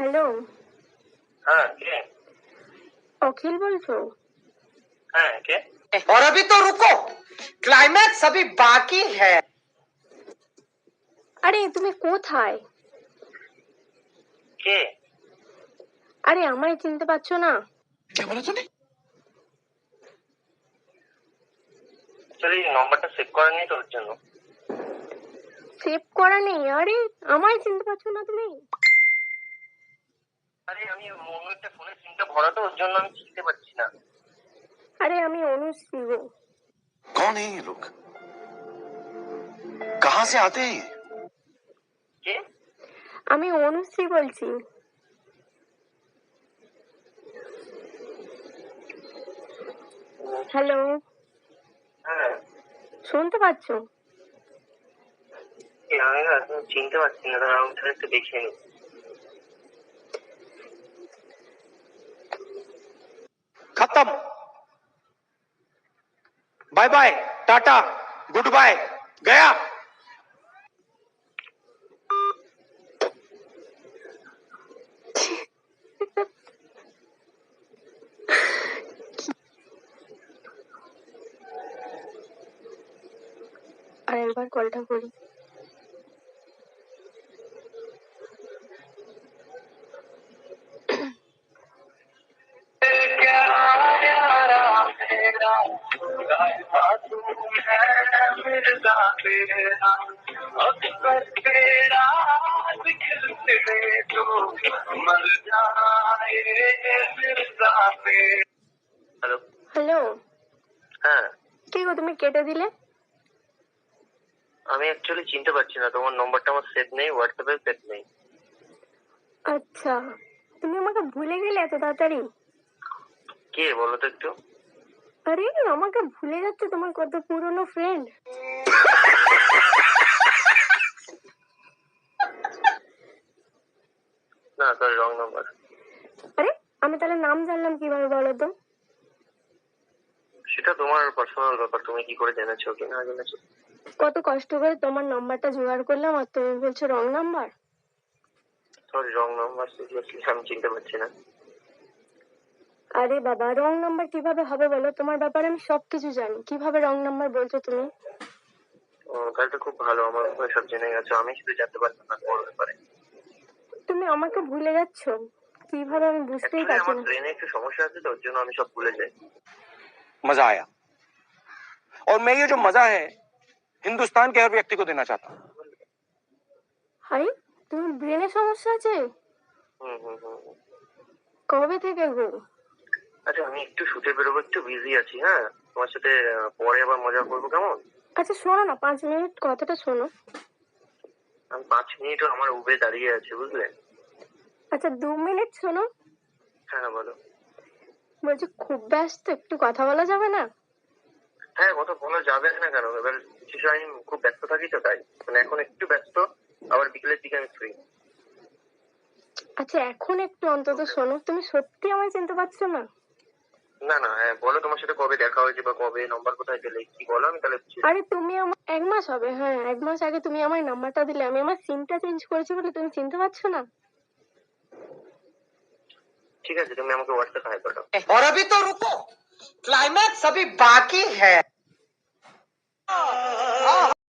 Hello, হ্যাঁ কে? অখিল বলছো? হ্যাঁ কে? और अभी तो रुको, क्लाइमैक्स अभी बाकी है। আরে তুমি কোথায়? কে? আরে আমায় চিনতে পারছো না? क्या बोला तूने? অ্যাকচুয়ালি নম্বরটা সেভ করা নেই তো ওর জন্য। সেভ করা নেই? আরে আমায় চিনতে পারছো না তুমি? আরে আমি অন্য একটা ফোনের সিমটা ভরা তো ওর জন্য আমি চিনতে পারছি না। আরে আমি অনুশ্রী গো। कौन है ये लोग? कहाँ से आते हैं ये? কে? আমি অনুশ্রী বলছি। হ্যালো, হ্যাঁ শুনতে পাচ্ছো? আমি না এখন চিনতে পারছি না, দাঁড়াও আমি তাহলে একটু দেখে নিই। खत्म, bye bye, tata, good bye, गया। আর একবার কলটা করি। হ্যালো। হ্যালো, হ্যাঁ কি গো তুমি কেটে দিলে? আমি অ্যাকচুয়ালি চিনতে পারছি না, তোমার নম্বরটা আমার সেভ নেই, হোয়াটসঅ্যাপে সেভ নেই। আচ্ছা, তুমি আমাকে ভুলে গেলে এত তাড়াতাড়ি? কে বলো তো একটু? আরে আমাকে ভুলে যাচ্ছে তোমার কত পুরনো ফ্রেন্ড। না সরি, রং নাম্বার। আরে আমি তাহলে নাম জানলাম কিভাবে বলো তো? সেটা তোমার পার্সোনাল ব্যাপার, তুমি কি করে জেনেছো কি না জেনেছো। কত কষ্ট করে তোমার নাম্বারটা জোগাড় করলাম আর তুমি বলছো wrong number. Sorry, wrong number, seriously আমি চিনতে পারছি না। আরে বাবা, রং নাম্বার কিভাবে হবে বলো? তোমার ব্যাপারে আমি সবকিছু জানি, কিভাবে রং নাম্বার বলছো তুমি? তাহলে তো খুব ভালো, আমার ব্যাপারে সব জেনে গেছো, আমি শুধু জানতে পারতাম না তোমার ব্যাপারে। তুমি আমাকে ভুলে যাচ্ছ কিভাবে আমি বুঝতেই Actually, পারছি আমার না। ব্রেনে একটু সমস্যা আছে তো ওর জন্য আমি সব ভুলে যাই। मजा आया और मैं ये जो मजा है हिंदुस्तान के हर व्यक्ति को देना चाहता हूँ। হাই, তুমি ব্রেনে সমস্যা আছে? হুম হুম হুম হুম। কবে থেকে গো? আচ্ছা আমি একটু শুতে বেরোবো, একটু বিজি আছি। হ্যাঁ তোমার সাথে পরে আবার মজা করবো, কেমন? আচ্ছা শোনো না, 5 মিনিট কথাটা শোনো। আমি 5 মিনিটও আমার উবে দাঁড়িয়ে আছে, বুঝলে? আচ্ছা 2 মিনিট শোনো। হ্যাঁ বলো। বলছি খুব ব্যস্ত, একটু কথা বলা যাবে না? হ্যাঁ কথা বলা যাবে না কেন, এবার কিছু সময় আমি খুব ব্যস্ত থাকি তো তাই, মানে এখন একটু ব্যস্ত, আবার বিকেলের দিকে আমি ফ্রি। আচ্ছা এখন একটু অন্তত শোনো, তুমি সত্যি আমায় চিনতে পারছো না? না না, হ্যাঁ বলো তোমার সাথে কবে দেখা হয়েছে বা কবে, নম্বর কোথায় পেলে, কি বলো আমি তাহলে বুঝি। আরে তুমি আমার 1 মাস হবে, হ্যাঁ 1 মাস আগে তুমি আমার নাম্বারটা দিলে, আমি আমার সিমটা চেঞ্জ করেছি বলে তুমি চিনতে পারছো না? ঠিক আছে তুমি আমাকে হোয়াটসঅ্যাপ হাই পাঠাও। और अभी तो रुको, क्लाइमैक्स अभी बाकी है।